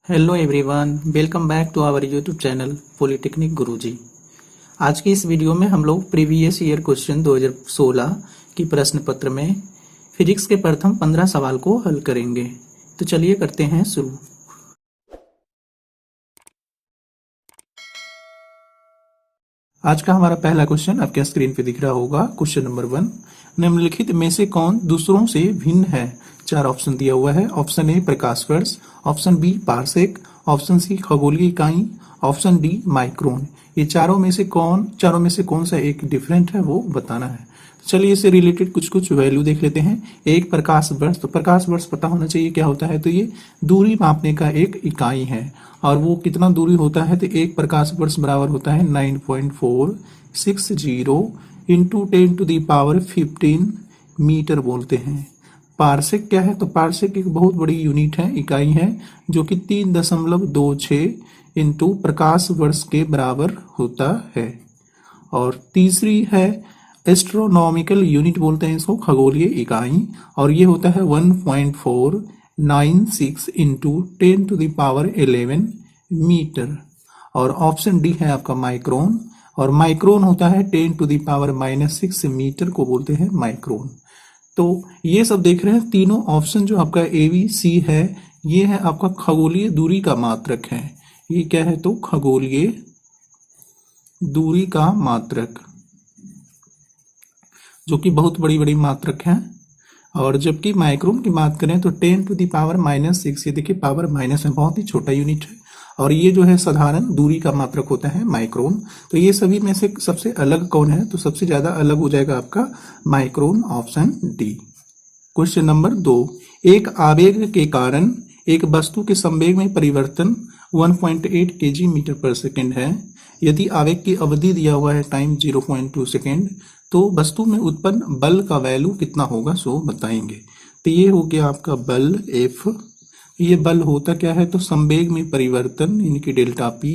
Hello everyone, welcome back to our YouTube channel Polytechnic Guruji. आज की इस वीडियो में हम लोग प्रीवियस ईयर क्वेश्चन 2016 की प्रश्न पत्र में फिजिक्स के प्रथम 15 सवाल को हल करेंगे। तो चलिए करते हैं शुरू। आज का हमारा पहला क्वेश्चन आपके स्क्रीन पे दिख रहा होगा। क्वेश्चन नंबर 1, निम्नलिखित में से कौन दूसरों से भिन्न है? 4 ऑप्शन दिया हुआ है। ऑप्शन ए प्रकाश वर्ष, option B parsec, option C खगोलीय इकाई, ऑप्शन डी माइक्रोन। ये चारों में से कौन सा एक डिफरेंट है वो बताना है। चलिए इससे रिलेटेड कुछ वैल्यू देख लेते हैं। एक प्रकाश वर्ष, तो प्रकाश वर्ष पता होना चाहिए क्या होता है। तो ये दूरी मापने का एक इकाई है और वो कितना दूरी होता है। तो एक प्रकाश वर्ष बराबर होता है 9.460 इंटू 10⁻15 मीटर बोलते हैं। पारसेक क्या है? तो पारसेक एक बहुत बड़ी यूनिट है, इकाई है, जो कि 3.26 इंटू प्रकाश वर्ष के बराबर होता है। और तीसरी है एस्ट्रोनॉमिकल यूनिट बोलते हैं इसको, खगोलीय इकाई, और ये होता है 1.496 इंटू 10⁻11 मीटर। और ऑप्शन डी है आपका माइक्रोन, और माइक्रोन होता है 10⁻⁻6 मीटर को बोलते हैं माइक्रोन। तो ये सब देख रहे हैं, तीनों ऑप्शन जो आपका ए बी सी है, ये है आपका खगोलीय दूरी का मात्रक है। ये क्या है? तो खगोलीय दूरी का मात्रक, जो कि बहुत बड़ी बड़ी मात्रक है। और जबकि माइक्रोन की बात करें तो 10⁻⁻6, ये देखिए पावर माइनस में बहुत ही छोटा यूनिट है, और ये जो है साधारण दूरी का मात्रक होता है माइक्रोन। तो ये सभी में से सबसे अलग कौन है? तो सबसे ज्यादा अलग हो जाएगा आपका micron, option D. Question number 2, एक आवेग के कारण एक वस्तु के संवेग में परिवर्तन 1.8 kg मीटर पर सेकेंड है। यदि आवेग की अवधि दिया हुआ है टाइम 0.2 सेकेंड, तो वस्तु में उत्पन्न बल का वैल्यू कितना होगा सो बताएंगे। तो ये हो गया आपका बल F। ये बल होता क्या है? तो संवेग में परिवर्तन यानी delta P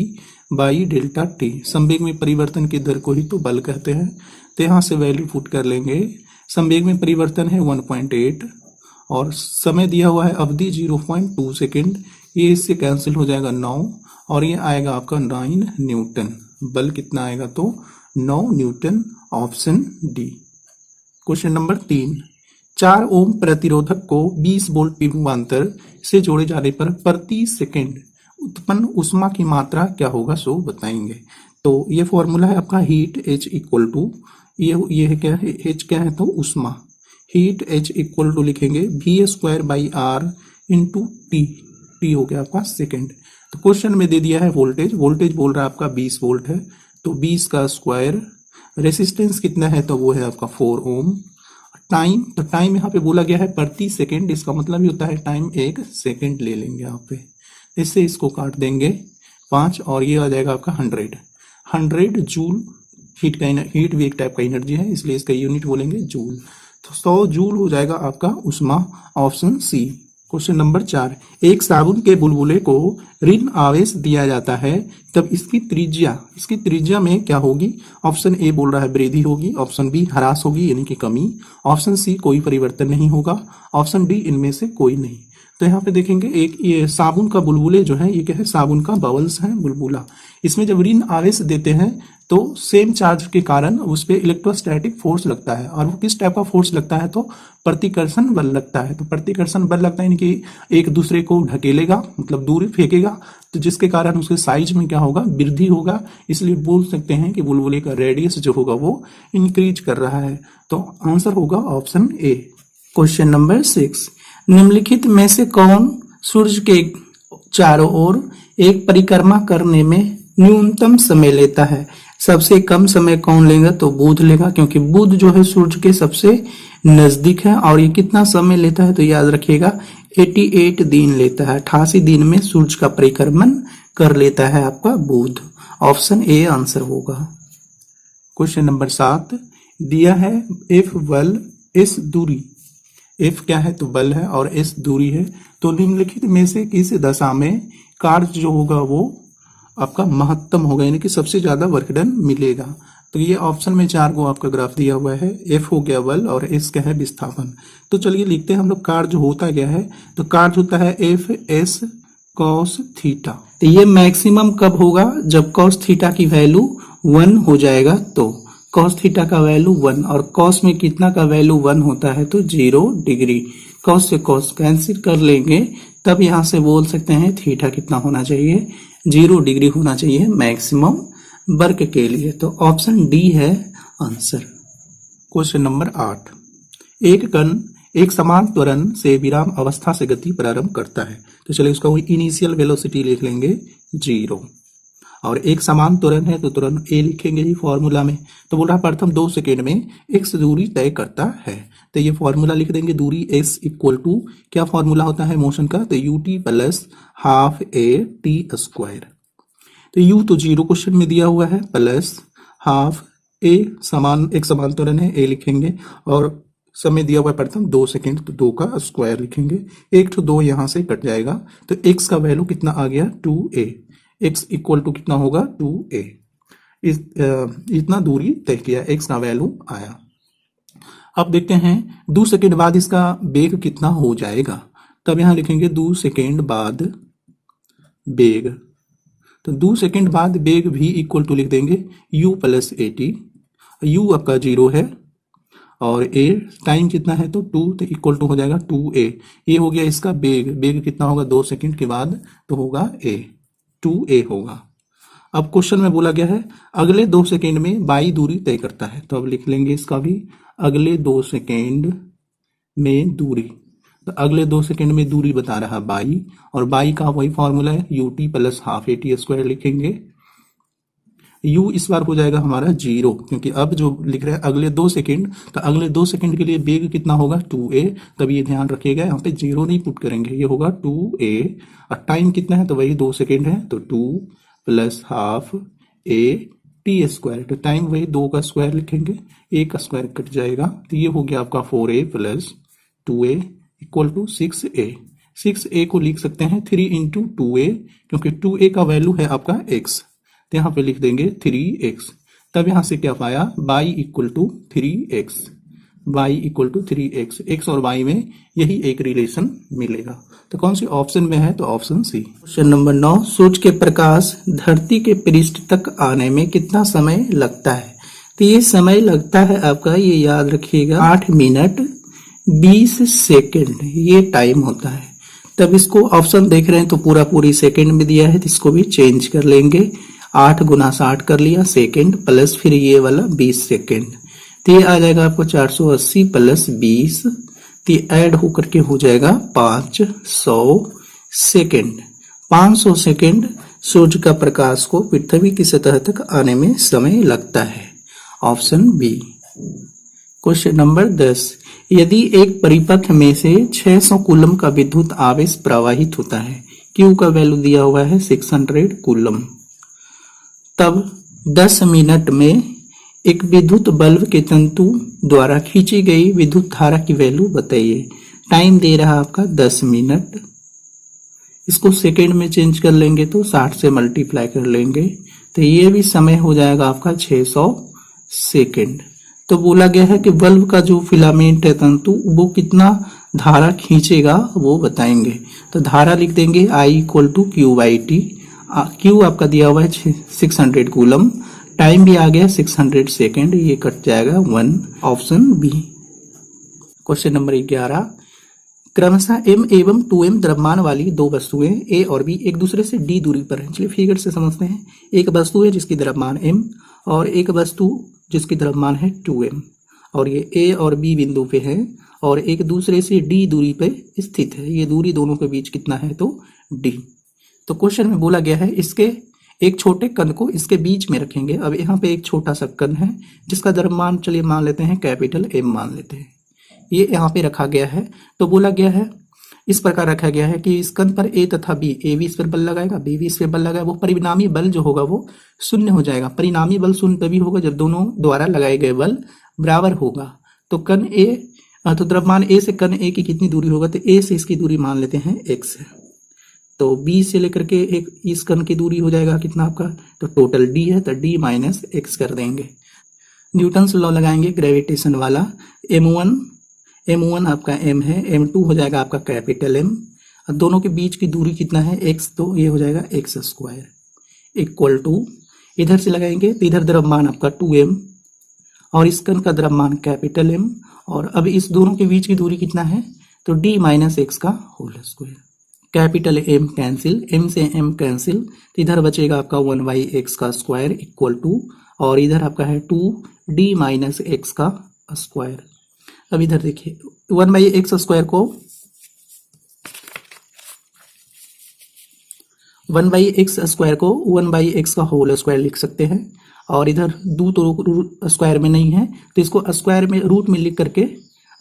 by delta T। संवेग में परिवर्तन की दर को ही तो बल कहते हैं। तो यहाँ से वैल्यू पुट कर लेंगे। संवेग में परिवर्तन है 1.8 और समय दिया हुआ है अवधि 0.2 सेकेंड। ये इससे कैंसिल हो जाएगा 9, और ये आएगा आपका 9 न्यूटन। बल कितना आएगा? तो 9 Newton, option D. Question number 3, 4 ओम प्रतिरोधक को 20 वोल्ट विभवांतर से जोड़े जाने पर प्रति सेकेंड उत्पन्न ऊष्मा की मात्रा क्या होगा सो बताएंगे। तो ये फॉर्मूला है आपका हीट H इक्वल टू, ये है क्या है? H क्या है? तो ऊष्मा। हीट H इक्वल टू लिखेंगे V²/R इंटू T हो गया आपका सेकेंड। तो क्वेश्चन में दे दिया है वोल्टेज बोल रहा है आपका 20 वोल्ट है, तो 20 का स्क्वायर। रेसिस्टेंस कितना है? तो वो है आपका 4 ओम। टाइम, तो टाइम यहाँ पे बोला गया है प्रति सेकेंड, इसका मतलब ही होता है टाइम 1 सेकेंड ले लेंगे यहाँ पे। इससे इसको काट देंगे 5, और ये आ जाएगा आपका 100 जूल। हीट भी एक टाइप का एनर्जी है, इसलिए इसका यूनिट बोलेंगे जूल। तो 100 जूल हो जाएगा आपका ऊष्मा, ऑप्शन सी। क्वेश्चन नंबर 4, एक साबुन के बुलबुले को ऋण आवेश दिया जाता है, तब इसकी त्रिज्या में क्या होगी? ऑप्शन ए बोल रहा है वृद्धि होगी, ऑप्शन बी ह्रास होगी यानी कि कमी, ऑप्शन सी कोई परिवर्तन नहीं होगा, ऑप्शन डी इनमें से कोई नहीं। तो यहाँ पे देखेंगे एक ये साबुन का बुलबुले जो है, ये क्या है? साबुन का बबल्स है, बुलबुला। इसमें जब ऋण आवेश देते हैं तो सेम चार्ज के कारण उस पर इलेक्ट्रोस्टैटिक फोर्स लगता है, और वो किस टाइप का फोर्स लगता है? तो प्रतिकर्षण बल लगता है। तो प्रतिकर्षण बल लगता है यानी कि एक दूसरे को ढकेलेगा, मतलब दूर फेंकेगा, तो जिसके कारण उसके साइज में क्या होगा? वृद्धि होगा। इसलिए बोल सकते हैं कि बुलबुले का रेडियस जो होगा वो इंक्रीज कर रहा है। तो आंसर होगा ऑप्शन ए। क्वेश्चन नंबर 6, निम्नलिखित में से कौन सूर्य के चारों ओर एक परिक्रमा करने में न्यूनतम समय लेता है? सबसे कम समय कौन लेगा? तो बुध लेगा, क्योंकि बुध जो है सूर्य के सबसे नजदीक है। और ये कितना समय लेता है? तो याद रखिएगा 88 दिन लेता है। 88 दिन में सूर्य का परिक्रमण कर लेता है आपका बुध, ऑप्शन ए आंसर होगा। क्वेश्चन नंबर 7, दिया है F बल S दूरी। F क्या है? तो बल है, और S दूरी है। तो निम्नलिखित में से किस दशा में कार्य जो होगा वो आपका महत्तम होगा, यानी कि सबसे ज्यादा वर्क डन मिलेगा। तो ये ऑप्शन में 4 को आपका ग्राफ दिया हुआ है। F हो गया बल, और S क्या है? विस्थापन। तो चलिए लिखते हैं हम लोग कार्य होता क्या है। तो कार्य होता है F S कॉस थीटा। तो ये मैक्सिमम कब होगा, जब कॉस थीटा की वैल्यू 1 हो जाएगा। तो कॉस थीटा का वैल्यू 1 और कॉस में कितना का वैल्यू 1 होता है तो 0 डिग्री। कॉस से कॉस कैंसिल कर लेंगे, तब यहां से बोल सकते हैं थीटा कितना होना चाहिए, 0 डिग्री होना चाहिए मैक्सिमम वर्क के लिए। तो ऑप्शन डी है आंसर। क्वेश्चन नंबर 8, एक कण एक समान त्वरण से विराम अवस्था से गति प्रारंभ करता है। तो चलिए उसका इनिशियल वेलोसिटी लिख लेंगे 0, और एक समान त्वरण है तो त्वरण ए लिखेंगे ही फॉर्मूला में। तो बोल रहा प्रथम 2 सेकेंड में x दूरी तय करता है। तो ये फॉर्मूला लिख देंगे, दूरी x इक्वल टू क्या फॉर्मूला होता है मोशन का, तो ut plus half a t square. तो u तो 0 क्वेश्चन में दिया हुआ है, प्लस हाफ a समान एक समान त्वरण है a लिखेंगे, और समय दिया हुआ है प्रथम 2 सेकेंड तो 2 का स्क्वायर लिखेंगे। 1 तो 2 यहां से कट जाएगा, तो x का वैल्यू कितना आ गया 2a। x इक्वल टू कितना होगा 2a। इतना दूरी तय किया, x का वैल्यू आया। अब देखते हैं 2 सेकेंड बाद इसका वेग कितना हो जाएगा। तब यहां लिखेंगे 2 सेकेंड बाद वेग। तो 2 सेकेंड बाद वेग भी इक्वल टू लिख देंगे u plus A T. u आपका 0 है और a टाइम कितना है तो 2, तो इक्वल टू हो जाएगा 2a। ये हो गया इसका वेग। वेग कितना होगा 2 सेकेंड के बाद तो होगा a, 2a होगा। अब क्वेश्चन में बोला गया है अगले 2 सेकेंड में बाई दूरी तय करता है। तो अब लिख लेंगे इसका भी, अगले 2 सेकेंड में दूरी। तो अगले 2 सेकेंड में दूरी बता रहा बाई, और बाई का वही फॉर्मूला है ut plus half A T square लिखेंगे। u इस बार हो जाएगा हमारा 0, क्योंकि अब जो लिख रहे हैं अगले 2 सेकेंड, तो अगले 2 सेकेंड के लिए वेग कितना होगा 2a। तब ये ध्यान रखिएगा यहाँ पे 0 नहीं पुट करेंगे, ये होगा 2a। और टाइम कितना है तो वही 2 सेकेंड है, तो 2 plus half a T square. तो टाइम वही 2 का स्क्वायर लिखेंगे, a का स्क्वायर कट जाएगा। तो ये हो गया आपका 4a plus 2a equal to 6a। 6a को लिख सकते हैं 3 इंटू 2a, क्योंकि 2a का वैल्यू है आपका x। तो यहाँ पे लिख देंगे 3x। तब यहां से क्या पाया, y equal to 3x। y equal to 3x, x और y में यही एक रिलेशन मिलेगा। तो कौन सी ऑप्शन में है तो ऑप्शन सी। क्वेश्चन नंबर 9, सूर्य के प्रकाश धरती के पृष्ठ तक आने में कितना समय लगता है। तो ये समय लगता है आपका, ये याद रखिएगा 8 मिनट 20 सेकेंड ये टाइम होता है। तब इसको ऑप्शन देख रहे हैं तो पूरी सेकेंड में दिया है, तो इसको भी चेंज कर लेंगे। 8 गुना 60 कर लिया सेकेंड, प्लस फिर ये वाला 20 सेकेंड। तो ये आ जाएगा आपको 480 प्लस 20, तो ऐड होकर के हो जाएगा 500 सेकेंड। 500 सेकेंड सूर्य का प्रकाश को पृथ्वी की सतह तक आने में समय लगता है, ऑप्शन बी। क्वेश्चन नंबर 10, यदि एक परिपथ में से 600 कूलम का विद्युत आवेश प्रवाहित होता है, Q का वैल्यू दिया हुआ है 600 कूलम, तब 10 मिनट में एक विद्युत बल्ब के तंतु द्वारा खींची गई विद्युत धारा की वैल्यू बताइए। टाइम दे रहा आपका 10 मिनट, इसको सेकेंड में चेंज कर लेंगे तो 60 से मल्टीप्लाई कर लेंगे, तो ये भी समय हो जाएगा आपका 600 सेकेंड। तो बोला गया है कि बल्ब का जो फिलामेंट है तंतु वो कितना धारा खींचेगा वो बताएंगे। तो धारा लिख देंगे I equal to Q by T. Q आपका दिया हुआ है 600 कूलम, टाइम भी आ गया 600 सेकेंड, ये कट जाएगा 1, ऑप्शन बी। क्वेश्चन नंबर 11, क्रमशः m एवं 2m द्रव्यमान वाली 2 वस्तुएं a और b एक दूसरे से d दूरी पर हैं। चलिए फिगर से समझते हैं। एक वस्तु है जिसकी द्रव्यमान m और एक वस्तु जिसकी द्रव्यमान है 2m, और ये a और b बिंदु पे है और एक दूसरे से d दूरी पे स्थित है। ये दूरी दोनों के बीच कितना है तो d। तो क्वेश्चन में बोला गया है इसके एक छोटे कण को इसके बीच में रखेंगे। अब यहाँ पे एक छोटा सा कण है जिसका द्रव्यमान चलिए मान लेते हैं कैपिटल M मान लेते हैं, ये यहाँ पे रखा गया है। तो बोला गया है इस प्रकार रखा गया है कि इस कण पर A तथा B, A भी इस पर बल लगाएगा, B भी इस पर बल लगाएगा, वो परिणामी बल जो होगा वो शून्य हो जाएगा। परिणामी बल शून्य तभी होगा जब दोनों द्वारा लगाए गए बल बराबर होगा। तो कण A, तो द्रव्यमान A से कण A की कितनी दूरी होगा, तो A से इसकी दूरी मान लेते हैं x है, तो B से लेकर के एक इस कण की दूरी हो जाएगा कितना आपका, तो टोटल D है, तो D माइनस एक्स कर देंगे। न्यूटन्स लॉ लगाएंगे ग्रेविटेशन वाला। M1 आपका M है, M2 हो जाएगा आपका कैपिटल M, दोनों के बीच की दूरी कितना है x, तो ये हो जाएगा x स्क्वायर इक्वल टू, इधर से लगाएंगे तो इधर द्रव्यमान आपका 2m और इस कण का द्रव्यमान कैपिटल M, और अब इस दोनों के बीच की दूरी कितना है तो d माइनस एक्स का whole square. Capital M cancel, M से M कैंसिल, तो इधर बचेगा आपका 1/x का स्क्वायर इक्वल टू, और इधर आपका है 2d माइनस एक्स का स्क्वायर। अब इधर देखिए 1/x स्क्वायर को 1/x स्क्वायर को 1/x का होल स्क्वायर लिख सकते हैं, और इधर दो तो स्क्वायर में नहीं है तो इसको स्क्वायर में रूट में लिख करके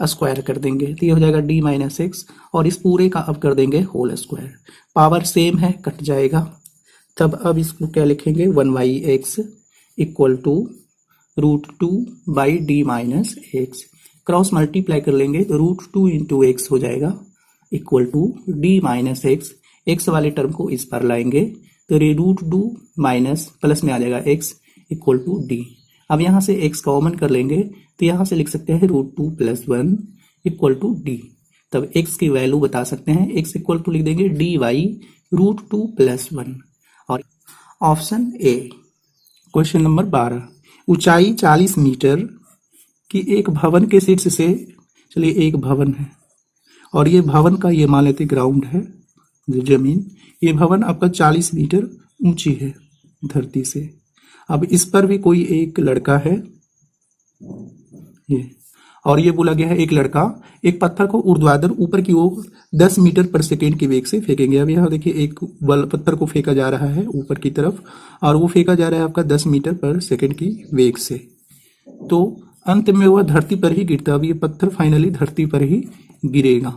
स्क्वायर कर देंगे, तो ये हो जाएगा d माइनस एक्स, और इस पूरे का अब कर देंगे होल स्क्वायर। पावर सेम है, कट जाएगा, तब अब इसको क्या लिखेंगे 1/x equal to √2/d minus X, cross multiply कर लेंगे तो √2 इंटू एक्स हो जाएगा equal to d minus X, X वाले टर्म को इस पर लाएंगे तो √2 माइनस प्लस में आ जाएगा x इक्वल टू d। अब यहाँ से x कॉमन कर लेंगे तो यहाँ से लिख सकते हैं √2 + 1 इक्वल टू d, तब x की वैल्यू बता सकते हैं, x इक्वल टू लिख देंगे dy√2 + 1। और ऑप्शन ए क्वेश्चन नंबर 12, ऊंचाई 40 मीटर की एक भवन के शीर्ष से, चलिए एक भवन है और ये भवन का ये मान लेते ग्राउंड है जमीन, ये भवन आपका 40 मीटर ऊंची है धरती से। अब इस पर भी कोई एक लड़का है ये, और ये बोला गया है एक लड़का एक पत्थर को ऊर्ध्वाधर ऊपर की ओर 10 मीटर पर सेकेंड की वेग से फेंकेंगे। अब यहाँ देखिए एक बल पत्थर को फेंका जा रहा है ऊपर की तरफ, और वो फेंका जा रहा है आपका 10 मीटर पर सेकेंड की वेग से, तो अंत में वह धरती पर ही गिरता। अब ये पत्थर फाइनली धरती पर ही गिरेगा,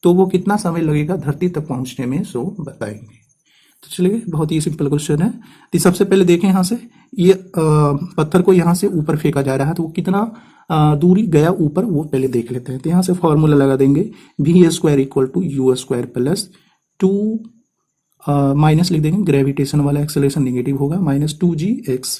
तो वो कितना समय लगेगा धरती तक पहुंचने में, सो बताएंगे। तो चलिए बहुत ही सिंपल क्वेश्चन है। तो सबसे पहले देखें यहाँ से ये पत्थर को यहाँ से ऊपर फेंका जा रहा है, तो वो कितना दूरी गया ऊपर वो पहले देख लेते हैं। तो यहाँ से फॉर्मूला लगा देंगे v² equal to u² plus 2 minus लिख देंगे, ग्रेविटेशन वाला एक्सेलरेशन नेगेटिव होगा, -2gx।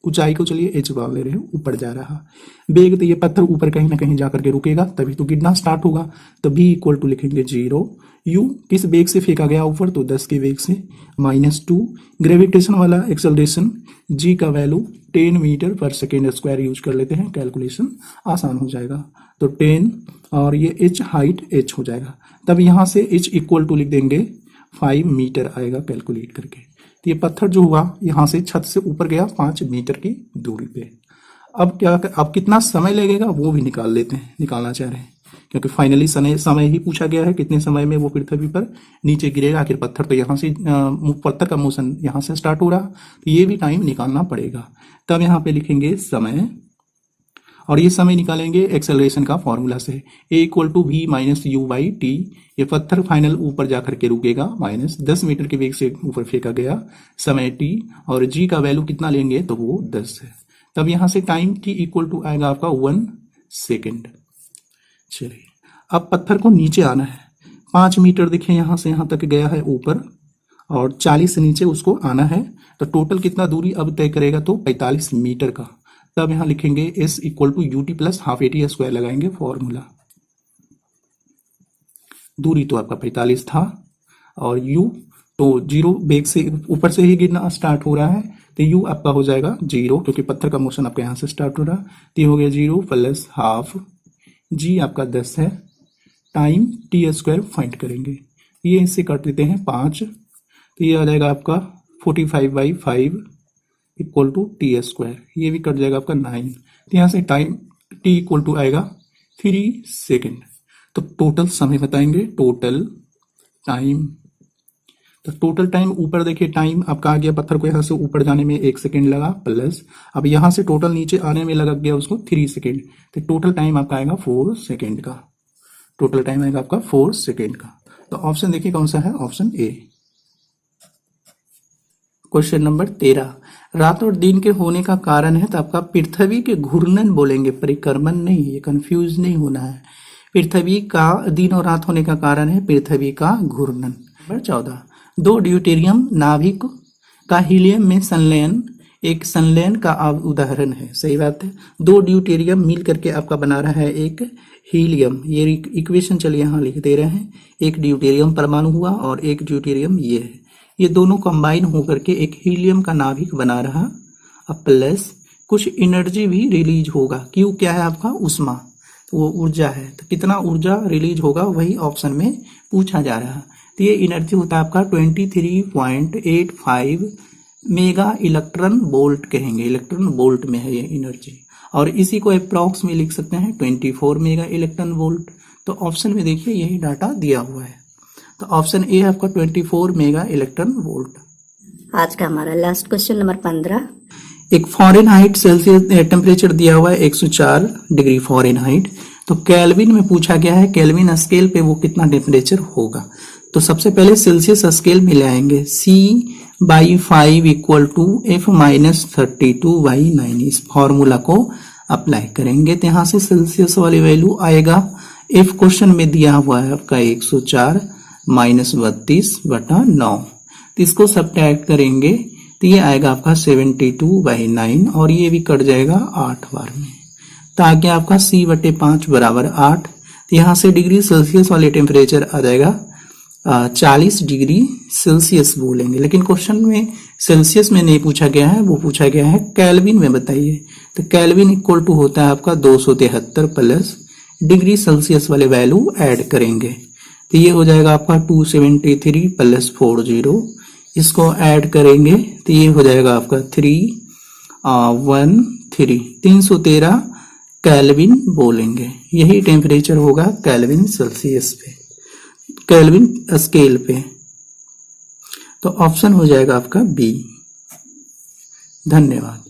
ऊंचाई को चलिए h मान ले रहे हैं, ऊपर जा रहा वेग, तो ये पत्थर ऊपर कहीं ना कहीं जाकर के रुकेगा तभी तो गिरना स्टार्ट होगा, तो v इक्वल टू लिखेंगे 0, u किस वेग से फेंका गया ऊपर तो 10 के वेग से, -2 ग्रेविटेशन वाला एक्सेलरेशन g का वैल्यू 10 मीटर पर सेकेंड स्क्वायर यूज कर लेते हैं, कैलकुलेशन आसान हो जाएगा, तो 10 और ये h हाइट h हो जाएगा। तब यहाँ से h इक्वल टू लिख देंगे 5 मीटर आएगा कैलकुलेट करके। तो ये पत्थर जो हुआ यहाँ से छत से ऊपर गया 5 मीटर की दूरी पे। अब क्या, अब कितना समय लगेगा वो भी निकाल लेते हैं, निकालना चाह रहे हैं, क्योंकि फाइनली समय ही पूछा गया है, कितने समय में वो पृथ्वी पर नीचे गिरेगा। आखिर पत्थर तो यहाँ से पत्थर का मोशन यहाँ से स्टार्ट हो रहा, तो ये भी टाइम निकालना पड़ेगा। तब यहाँ पे लिखेंगे समय, और ये समय निकालेंगे एक्सेलरेशन का फॉर्मूला से, a equal to v minus u/t। ये पत्थर फाइनल ऊपर जाकर के रुकेगा, -10 मीटर के वेग से ऊपर फेंका गया, समय t, और g का वैल्यू कितना लेंगे तो वो 10 है। तब यहाँ से टाइम t इक्वल टू आएगा आपका 1 सेकेंड। चलिए अब पत्थर को नीचे आना है, 5 मीटर देखिए यहाँ से यहाँ तक गया है ऊपर, और 40 से नीचे उसको आना है, तो टोटल कितना दूरी अब तय करेगा तो 45 मीटर का। तब यहाँ लिखेंगे s equal to ut plus half AT square लगाएंगे फॉर्मूला। दूरी तो आपका 45 था, और u तो 0 वेग से ऊपर से ही गिरना स्टार्ट हो रहा है, तो u आपका हो जाएगा 0, क्योंकि पत्थर का मोशन आपका यहाँ से स्टार्ट हो रहा, तो ये हो गया 0 प्लस हाफ, g आपका 10 है, टाइम t स्क्वायर फाइंड करेंगे, ये इससे काट देते हैं 5, तो ये आ जाएगा आपका 45/5 इक्वल टू टी स्क्वायर, ये भी कट जाएगा आपका 9, तो यहाँ से टाइम t इक्वल टू आएगा 3 सेकेंड। तो टोटल समय बताएंगे, टोटल टाइम, तो टोटल टाइम ऊपर देखिए टाइम आपका आ गया, पत्थर को यहाँ से ऊपर जाने में 1 सेकेंड लगा, प्लस अब यहाँ से टोटल नीचे आने में लगा गया उसको 3 सेकेंड, तो टोटल टाइम आपका आएगा 4 सेकेंड का, टोटल टाइम आएगा आपका 4 सेकेंड का। तो ऑप्शन देखिए कौन सा है, ऑप्शन ए। क्वेश्चन नंबर 13, रात और दिन के होने का कारण है तो आपका पृथ्वी के घूर्णन बोलेंगे, परिक्रमण नहीं, ये कंफ्यूज नहीं होना है। पृथ्वी का दिन और रात होने का कारण है पृथ्वी का घूर्णन। नंबर 14, 2 ड्यूटेरियम नाभिक का हीलियम में संलयन एक संलयन का उदाहरण है। सही बात है। 2 ड्यूटेरियम मिल करके आपका बना रहा है एक हीलियम। ये इक्वेशन चलिए यहाँ लिख दे रहे हैं। एक ड्यूटेरियम परमाणु हुआ और एक ड्यूटेरियम ये है। ये दोनों कंबाइन होकर के एक हीलियम का नाभिक बना रहा। अब प्लस कुछ एनर्जी भी रिलीज होगा। क्यू क्या है आपका? उष्मा, तो वो ऊर्जा है। तो कितना ऊर्जा रिलीज होगा वही ऑप्शन में पूछा जा रहा है। तो ये एनर्जी होता है आपका 23.85 मेगा इलेक्ट्रॉन वोल्ट कहेंगे। इलेक्ट्रॉन वोल्ट में है ये एनर्जी, और इसी को अप्रॉक्स में लिख सकते हैं 24 मेगा इलेक्ट्रॉन वोल्ट। तो ऑप्शन में देखिए यही डाटा दिया हुआ है। तो ऑप्शन ए है आपका 24 मेगा इलेक्ट्रॉन वोल्ट। आज का हमारा लास्ट क्वेश्चन नंबर 15। एक फ़ारेनहाइट सेल्सियस टेम्परेचर दिया हुआ है 104 डिग्री फ़ारेनहाइट। तो केल्विन में पूछा गया है, केल्विन स्केल पे वो कितना टेम्परेचर होगा। तो सबसे पहले सेल्सियस स्केल में ले आएंगे। C/5 equal to F-32/9। इस फॉर्मूला को अप्लाई करेंगे तो यहाँ से सेल्सियस वाली वैल्यू आएगा। F क्वेश्चन में दिया हुआ है आपका 104 माइनस 32/9। तो इसको सब्ट्रैक्ट करेंगे तो ये आएगा आपका 72/9, और ये भी कट जाएगा 8 बार में। तो आगे आपका C/5 बराबर 8। तो यहाँ से डिग्री सेल्सियस वाले टेम्परेचर आ जाएगा 40 डिग्री सेल्सियस बोलेंगे। लेकिन क्वेश्चन में सेल्सियस में नहीं पूछा गया है, वो पूछा गया है केल्विन में बताइए। तो केल्विन इक्वल टू होता है आपका 273 प्लस डिग्री सेल्सियस वाले वैल्यू ऐड करेंगे। तो ये हो जाएगा आपका 273 प्लस 40। इसको ऐड करेंगे तो ये हो जाएगा आपका 313 केल्विन बोलेंगे। यही टेम्परेचर होगा केल्विन सेल्सियस पे, केल्विन स्केल पे। तो ऑप्शन हो जाएगा आपका बी। धन्यवाद।